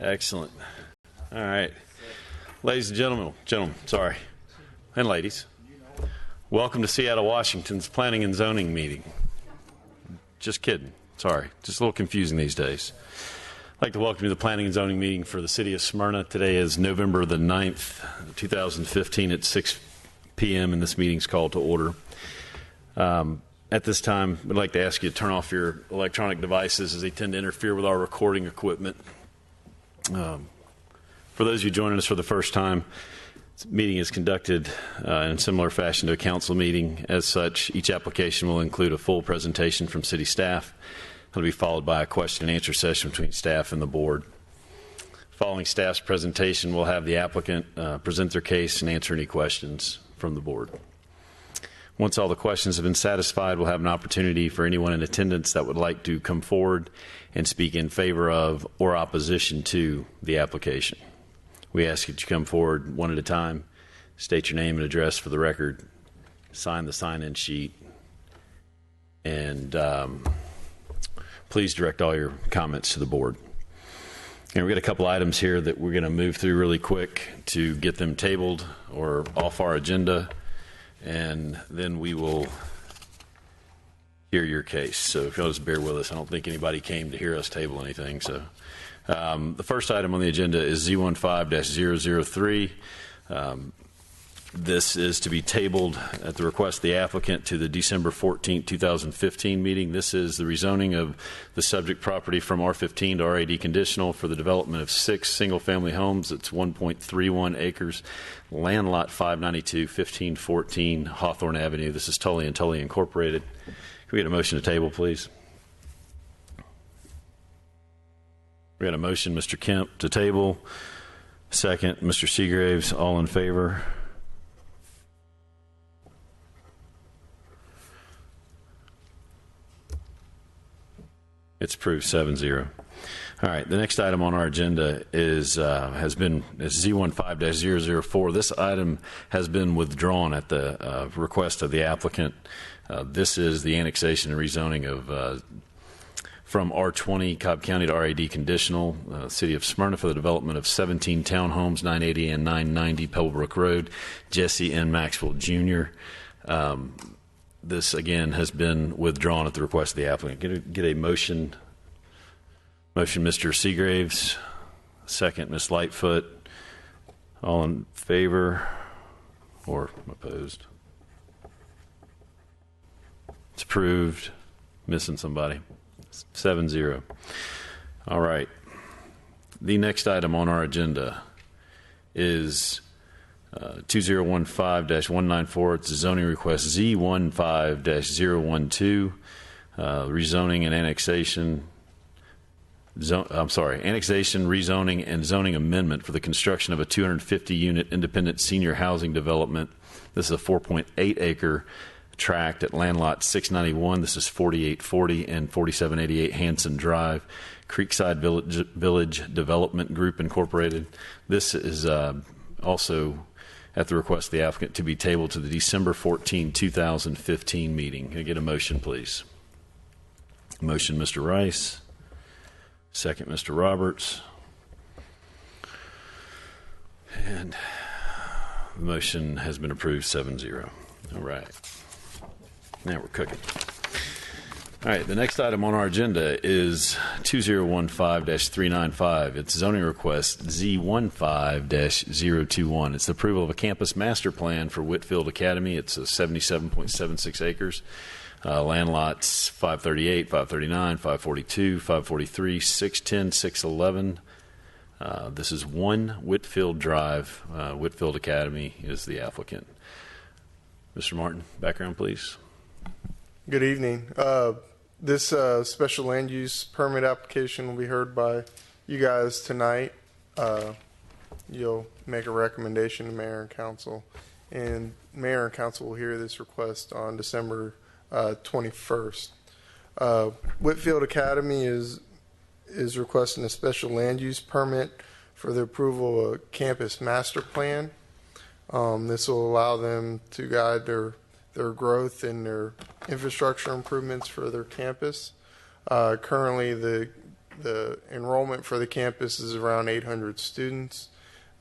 Excellent. All right. Ladies and gentlemen, sorry, and ladies, welcome to Seattle, Washington's Planning and Zoning meeting. Just kidding. Sorry. Just a little confusing these days. I'd like to welcome you to the Planning and Zoning meeting for the City of Smyrna. Today is November the 9th, 2015 at 6 p.m. and this meeting's called to order. At this time, we'd like to ask you to turn off your electronic devices as they tend to interfere with our recording equipment. For those of you joining us for the first time, this meeting is conducted in similar fashion to a council meeting. As such, each application will include a full presentation from city staff. It'll be followed by a question and answer session between staff and the board. Following staff's presentation, we'll have the applicant present their case and answer any questions from the board. Once all the questions have been satisfied, we'll have an opportunity for anyone in attendance that would like to come forward and speak in favor of or opposition to the application. We ask that you come forward one at a time, state your name and address for the record, sign the sign-in sheet, and please direct all your comments to the board. And we've got a couple items here that we're going to move through really quick to get them tabled or off our agenda, and then we will hear your case. So if you'll just bear with us, I don't think anybody came to hear us table anything. So the first item on the agenda is Z15-003. This is to be tabled at the request of the applicant to the December 14, 2015 meeting. This is the rezoning of the subject property from R15 to RAD conditional for the development of 6 single-family homes. It's 1.31 acres, land lot 592, 1514 Hawthorne Avenue. This is Tully & Tully Incorporated. Can we get a motion to table, please? We got a motion, Mr. Kemp, to table. Second, Mr. Seagraves. All in favor? It's approved 7-0. All right, the next item on our agenda is Z15-004. This item has been withdrawn at the request of the applicant. This is the annexation and rezoning of from R20 Cobb County to RAD conditional, City of Smyrna, for the development of 17 townhomes, 980 and 990 Pebblebrook Road, Jesse N. Maxwell Jr. This, again, has been withdrawn at the request of the applicant. Get a motion. Motion, Mr. Seagraves. Second, Ms. Lightfoot. All in favor or opposed? It's approved. Missing somebody. 7-0. All right. The next item on our agenda is 2015-194. It's a zoning request Z15-012, rezoning and annexation. Annexation, rezoning, and zoning amendment for the construction of a 250-unit independent senior housing development. This is a 4.8-acre tract at land lot 691. This is 4840 and 4788 Hanson Drive, Creekside Village Development Group Incorporated. This is also at the request of the applicant to be tabled to the December 14, 2015 meeting. Can I get a motion, please? Motion, Mr. Rice. Second, Mr. Roberts. And the motion has been approved 7-0. All right. Now we're cooking. All right, the next item on our agenda is 2015-395. It's zoning request Z15-021. It's the approval of a campus master plan for Whitfield Academy. It's a 77.76 acres. Land lots 538, 539, 542, 543, 610, 611. This is 1 Whitfield Drive. Whitfield Academy is the applicant. Mr. Martin, background, please. Good evening. This special land use permit application will be heard by you guys tonight. You'll make a recommendation to Mayor and Council, and Mayor and Council will hear this request on December 21st. Whitfield Academy is requesting a special land use permit for the approval of a campus master plan. This will allow them to guide their growth and their infrastructure improvements for their campus. Currently, the the enrollment for the campus is around 800 students.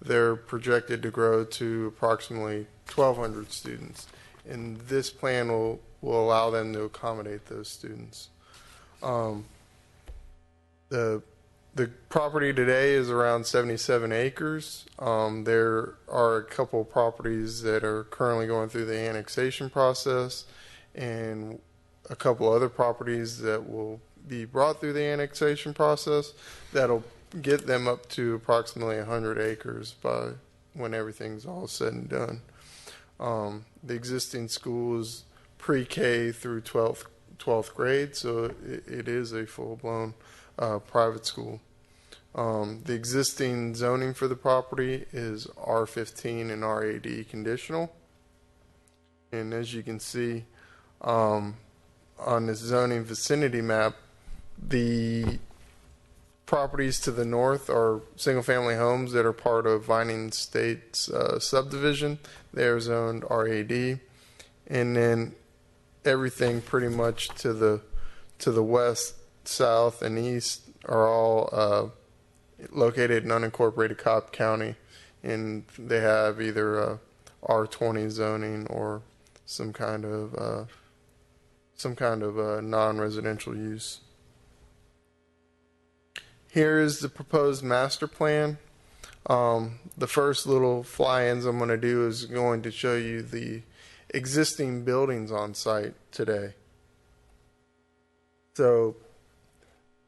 They're projected to grow to approximately 1,200 students, and this plan will allow them to accommodate those students. The property today is around 77 acres. There are a couple of properties that are currently going through the annexation process, and a couple other properties that will be brought through the annexation process that'll get them up to approximately 100 acres by when everything's all said and done. The existing school is pre-K through 12th grade, so it is a full-blown private school. The existing zoning for the property is R15 and RAD conditional. And as you can see on this zoning vicinity map, the properties to the north are single-family homes that are part of Vining Estates subdivision. They're zoned RAD. And then everything pretty much to the west, south, and east are all located in unincorporated Cobb County, and they have either R20 zoning or some kind of non-residential use. Here is the proposed master plan. The first little fly-ins I'm going to do is going to show you the existing buildings on site today. So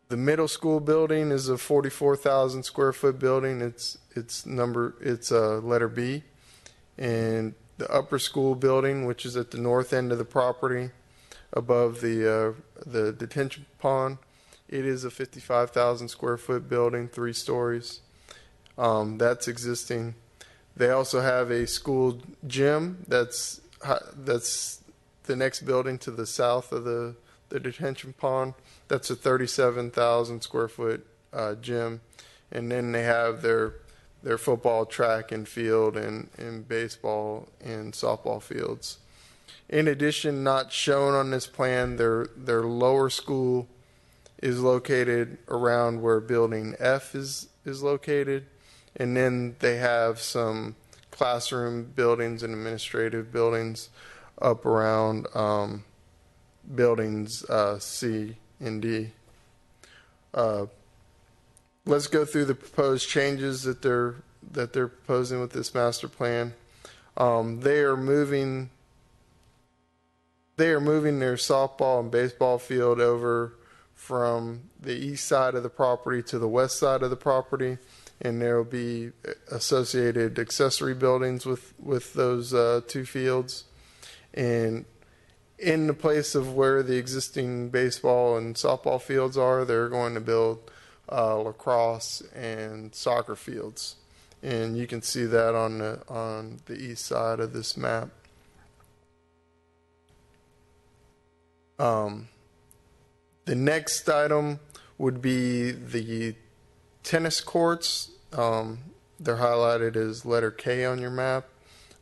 the middle school building is a 44,000 square foot building. It's letter B. And the upper school building, which is at the north end of the property above the detention pond, it is a 55,000 square foot building, 3 stories. That's existing. They also have a school gym that's the next building to the south of the detention pond. That's a 37,000 square foot gym. And then they have their football track and field and baseball and softball fields. In addition, not shown on this plan, their lower school is located around where building F is located. And then they have some classroom buildings and administrative buildings up around buildings C and D. Let's go through the proposed changes that they're proposing with this master plan. They are moving their softball and baseball field over from the east side of the property to the west side of the property, and there will be associated accessory buildings with those 2 fields. And in the place of where the existing baseball and softball fields are, they're going to build lacrosse and soccer fields. And you can see that on the east side of this map. The next item would be the tennis courts. They're highlighted as letter K on your map.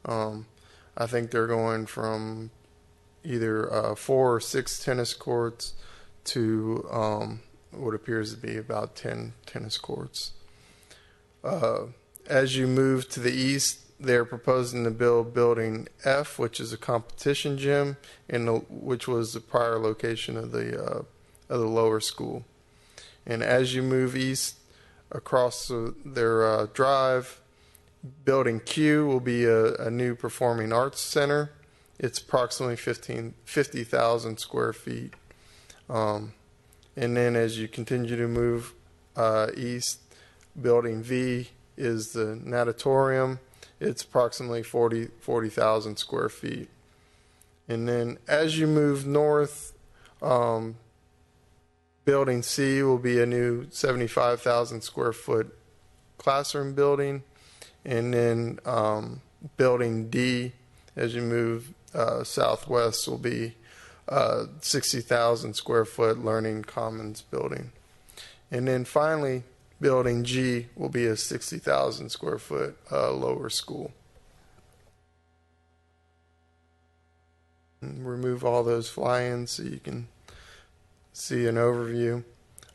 I think they're going from either 4 or 6 tennis courts to what appears to be about 10 tennis courts. As you move to the east, they're proposing to build building F, which is a competition gym, which was the prior location of the lower school. And as you move east across their drive, building Q will be a new performing arts center. It's approximately 50,000 square feet. And then as you continue to move east, building V is the natatorium. It's approximately 40,000 square feet. And then as you move north, building C will be a new 75,000 square foot classroom building. And then building D, as you move southwest, will be 60,000 square foot learning commons building. And then finally, building G will be a 60,000 square foot lower school. And remove all those fly-ins so you can see an overview.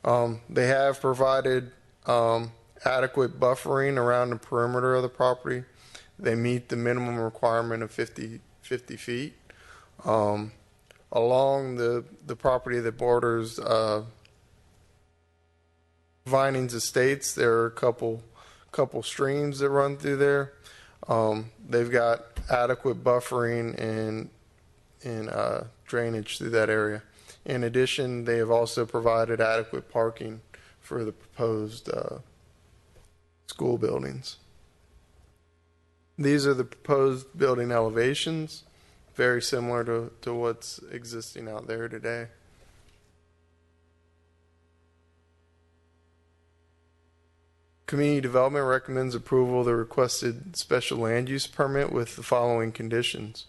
They have provided adequate buffering around the perimeter of the property. They meet the minimum requirement of 50 feet. Along the property that borders Vinings Estates, there are a couple streams that run through there. They've got adequate buffering and drainage through that area. In addition, they have also provided adequate parking for the proposed school buildings. These are the proposed building elevations, very similar to what's existing out there today. Community Development recommends approval of the requested special land use permit with the following conditions.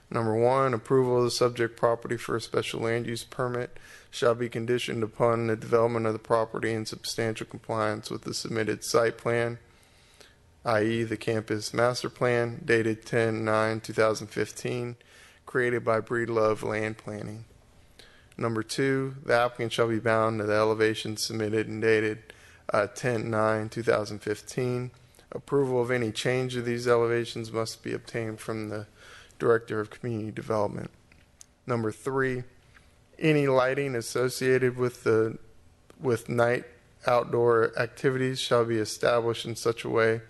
Number one, approval of the subject property for a special land use permit shall be conditioned upon the development of the property in substantial compliance with the submitted site plan, i.e. the campus master plan dated 10/9/2015, created by Breedlove Land Planning. Number two, the applicant shall be bound to the elevation submitted and dated 10/9/2015. Approval of any change of these elevations must be obtained from the Director of Community Development. Number three, any lighting associated with night outdoor activities shall be established in such a way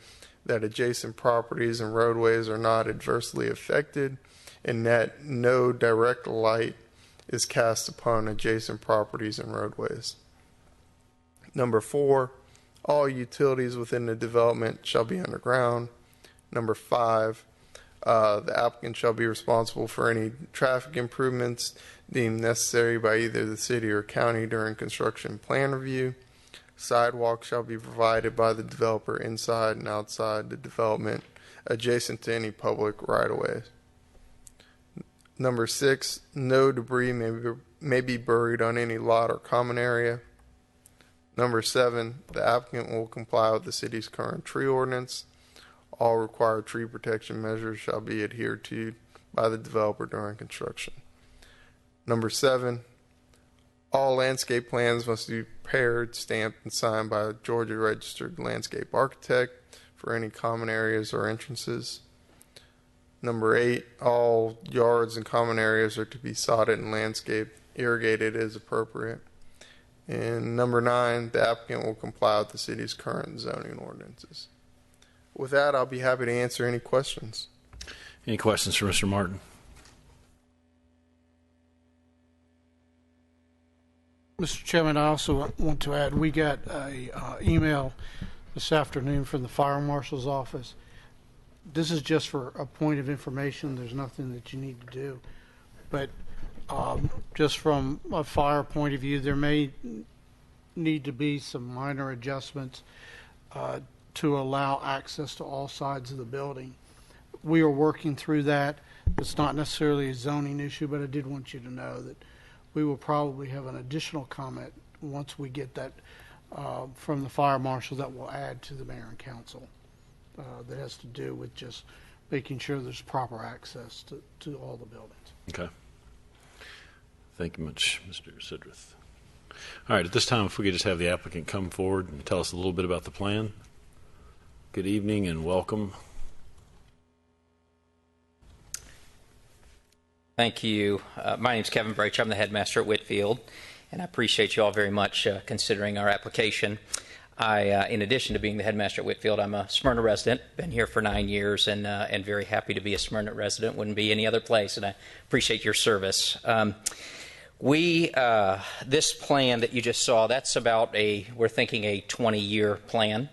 that adjacent properties and roadways are not adversely affected and that no direct light is cast upon adjacent properties and roadways. Number four, all utilities within the development shall be underground. Number five, the applicant shall be responsible for any traffic improvements deemed necessary by either the city or county during construction plan review. Sidewalks shall be provided by the developer inside and outside the development adjacent to any public right-of-ways. Number six, no debris may be buried on any lot or common area. Number seven, the applicant will comply with the city's current tree ordinance. All required tree protection measures shall be adhered to by the developer during construction. Number seven, all landscape plans must be prepared, stamped, and signed by a Georgia registered landscape architect for any common areas or entrances. Number eight, all yards and common areas are to be sodded and landscaped, irrigated as appropriate. And number nine, the applicant will comply with the city's current zoning ordinances. With that, I'll be happy to answer any questions. Any questions for Mr. Martin? Mr. Chairman, I also want to add, we got a email this afternoon from the fire marshal's office. This is just for a point of information. There's nothing that you need to do. But just from a fire point of view, there may need to be some minor adjustments to allow access to all sides of the building. We are working through that. It's not necessarily a zoning issue, but I did want you to know that we will probably have an additional comment once we get that from the fire marshal that will add to the mayor and council that has to do with just making sure there's proper access to all the buildings. Okay. Thank you much, Mr. Sidreth. All right, at this time, if we could just have the applicant come forward and tell us a little bit about the plan. Good evening and welcome. Thank you. My name is Kevin Brach. I'm the headmaster at Whitfield, and I appreciate you all very much considering our application. In addition to being the headmaster at Whitfield, I'm a Smyrna resident. Been here for 9 years, and very happy to be a Smyrna resident. Wouldn't be any other place, and I appreciate your service. This plan that you just saw, that's about we're thinking a 20-year plan.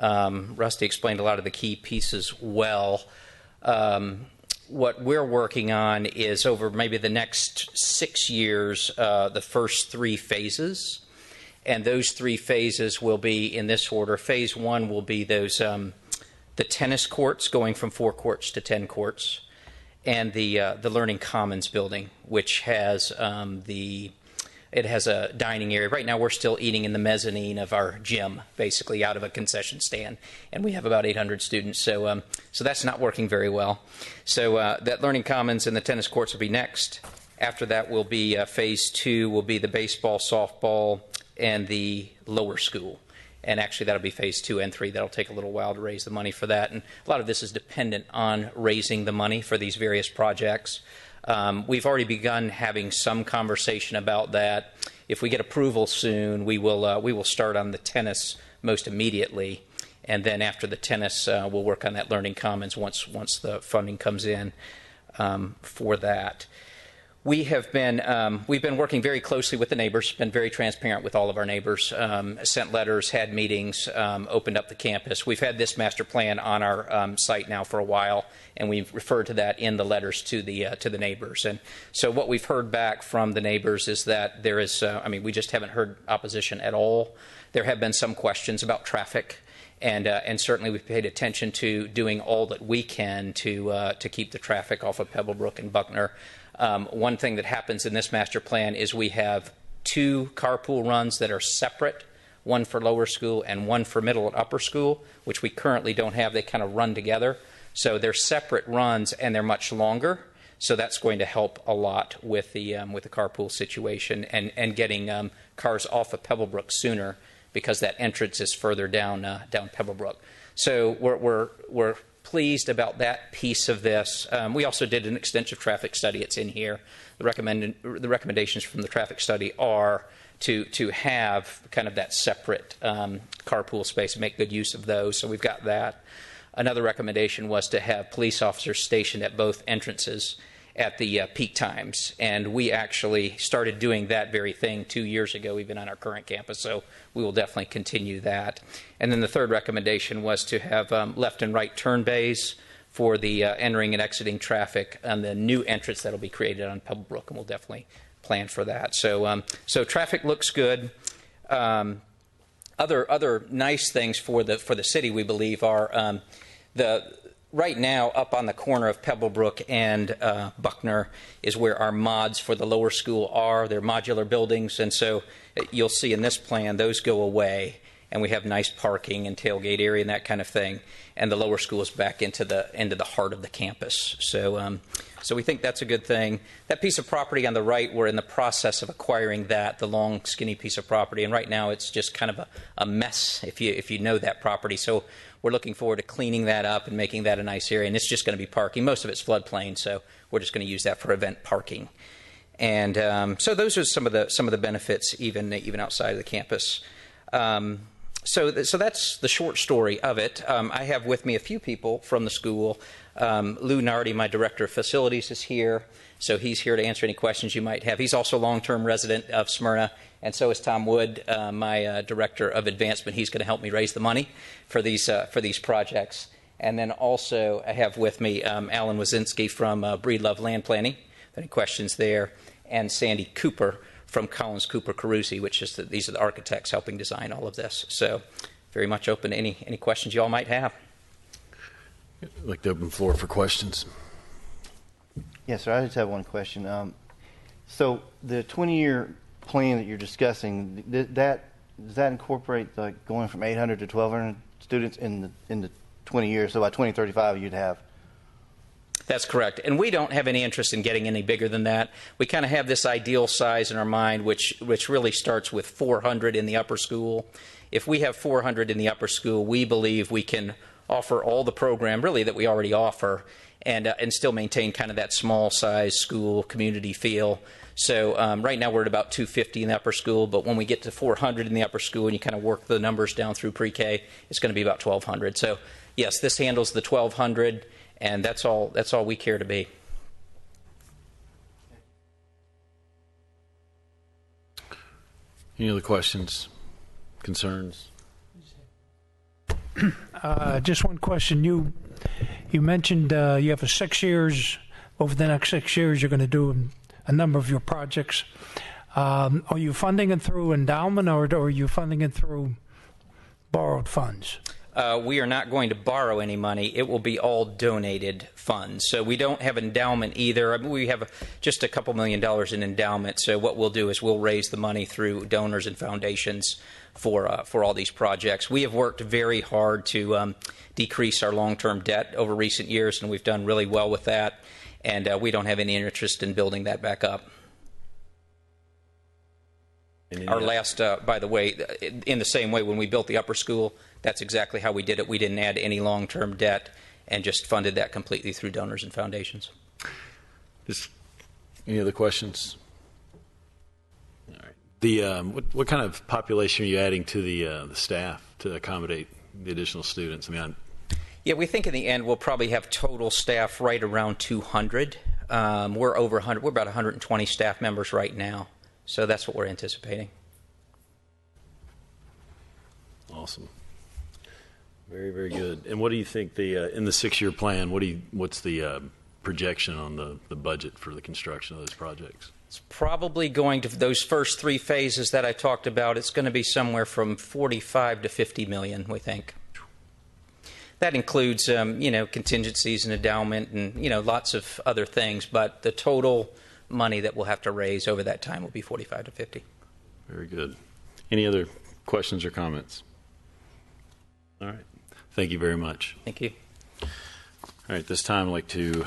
Rusty explained a lot of the key pieces well. What we're working on is over maybe the next 6 years, the first 3 phases. And those 3 phases will be in this order. Phase 1 will be those the tennis courts going from 4 courts to 10 courts, and the Learning Commons building, which has it has a dining area. Right now we're still eating in the mezzanine of our gym, basically out of a concession stand, and we have about 800 students, so that's not working very well. So that Learning Commons and the tennis courts will be next. After that will be phase 2 will be the baseball, softball, and the lower school. And actually, that'll be phase 2 and 3. That'll take a little while to raise the money for that. And a lot of this is dependent on raising the money for these various projects. We've already begun having some conversation about that. If we get approval soon, we will start on the tennis most immediately. And then after the tennis, we'll work on that Learning Commons once the funding comes in for that. We've been working very closely with the neighbors, been very transparent with all of our neighbors, sent letters, had meetings, opened up the campus. We've had this master plan on our site now for a while, and we've referred to that in the letters to the neighbors. And so what we've heard back from the neighbors is that there is, we just haven't heard opposition at all. There have been some questions about traffic. And certainly we've paid attention to doing all that we can to keep the traffic off of Pebblebrook and Buckner. One thing that happens in this master plan is we have 2 carpool runs that are separate, one for lower school and one for middle and upper school, which we currently don't have. They kind of run together. So they're separate runs and they're much longer. So that's going to help a lot with the carpool situation and getting cars off of Pebblebrook sooner, because that entrance is further down Pebblebrook. So we're pleased about that piece of this. We also did an extensive traffic study. It's in here. The recommendations from the traffic study are to have kind of that separate carpool space and make good use of those. So we've got that. Another recommendation was to have police officers stationed at both entrances at the peak times, and we actually started doing that very thing 2 years ago, even on our current campus, so we will definitely continue that. And then the third recommendation was to have left and right turn bays for the entering and exiting traffic on the new entrance that will be created on Pebblebrook, and we'll definitely plan for that. So traffic looks good. Other nice things for the city, we believe, are right now, up on the corner of Pebblebrook and Buckner is where our mods for the lower school are. They're modular buildings, and so you'll see in this plan those go away, and we have nice parking and tailgate area and that kind of thing. And the lower school is back into the heart of the campus. So we think that's a good thing. That piece of property on the right, we're in the process of acquiring that, the long, skinny piece of property, and right now it's just kind of a mess if you know that property. So we're looking forward to cleaning that up and making that a nice area, and it's just going to be parking. Most of it's floodplain, so we're just going to use that for event parking. And so those are some of the benefits, even outside of the campus. So that's the short story of it. I have with me a few people from the school. Lou Nardi, my director of facilities, is here, so he's here to answer any questions you might have. He's also a long-term resident of Smyrna, and so is Tom Wood, my director of advancement. He's going to help me raise the money for these projects. And then also I have with me Alan Wazinski from Breedlove Land Planning. Any questions there? And Sandy Cooper from Collins Cooper Carusi, which is these are the architects helping design all of this. So very much open to any questions you all might have. I'd like to open the floor for questions. Yes, sir. I just have one question. So the 20-year plan that you're discussing, does that incorporate like going from 800 to 1,200 students in the 20 years? So by 2035, you'd have. That's correct. And we don't have any interest in getting any bigger than that. We kind of have this ideal size in our mind, which really starts with 400 in the upper school. If we have 400 in the upper school, we believe we can offer all the program really that we already offer and still maintain kind of that small size school community feel. So right now we're at about 250 in the upper school, but when we get to 400 in the upper school and you kind of work the numbers down through pre-K, it's going to be about 1,200. So yes, this handles the 1,200. And that's all we care to be. Any other questions, concerns? Just one question. You mentioned you have 6 years. Over the next 6 years, you're going to do a number of your projects. Are you funding it through endowment, or are you funding it through borrowed funds? We are not going to borrow any money. It will be all donated funds. So we don't have endowment either. I mean, we have just a couple $1 million in endowment. So what we'll do is we'll raise the money through donors and foundations for all these projects. We have worked very hard to decrease our long-term debt over recent years, and we've done really well with that. And we don't have any interest in building that back up. Our last, by the way, in the same way, when we built the upper school, that's exactly how we did it. We didn't add any long-term debt and just funded that completely through donors and foundations. Just any other questions? All right. The what kind of population are you adding to the staff to accommodate the additional students? I mean, Yeah, we think in the end we'll probably have total staff right around 200. We're over 100. We're about 120 staff members right now, so that's what we're anticipating. Awesome. Very, very good. And what do you think in the 6-year plan? What's the projection on the budget for the construction of those projects? It's probably going to those first 3 phases that I talked about. It's going to be somewhere from 45 to 50 million, we think. That includes, contingencies and endowment and, lots of other things. But the total money that we'll have to raise over that time will be 45 to 50. Very good. Any other questions or comments? All right. Thank you very much. Thank you. All right. This time I'd like to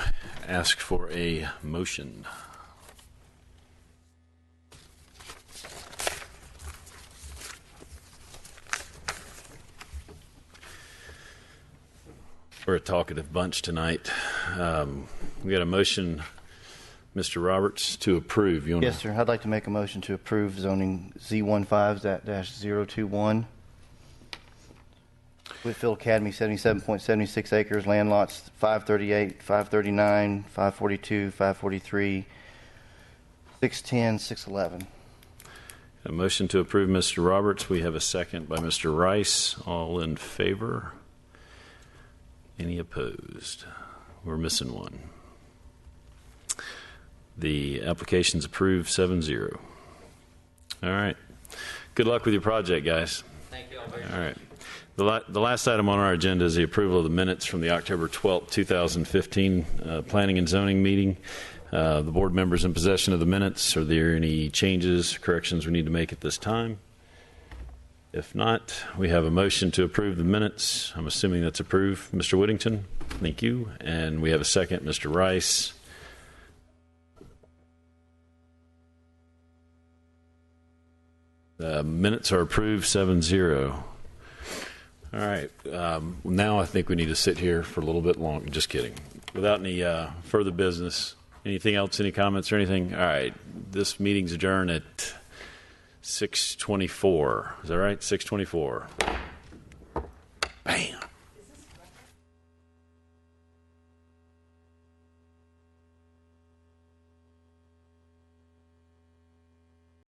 ask for a motion. We're a talkative bunch tonight. We got a motion, Mr. Roberts, to approve. Yes, sir. I'd like to make a motion to approve zoning Z15-021. Whitfield Academy, 77.76 acres, land lots 538, 539, 542, 543, 610, 611. A motion to approve, Mr. Roberts. We have a second by Mr. Rice. All in favor? Any opposed? We're missing one. The application's approved 7-0. All right. Good luck with your project, guys. Thank you all very much. All right. The last item on our agenda is the approval of the minutes from the October 12th, 2015 Planning and Zoning meeting. The board members in possession of the minutes. Are there any changes, corrections we need to make at this time? If not, we have a motion to approve the minutes. I'm assuming that's approved. Mr. Whittington, thank you. And we have a second, Mr. Rice. The minutes are approved 7-0. All right. Now I think we need to sit here for a little bit longer. Just kidding. Without any further business. Anything else? Any comments or anything? All right. This meeting's adjourned at 6:24. Is that right? 6:24. Bam.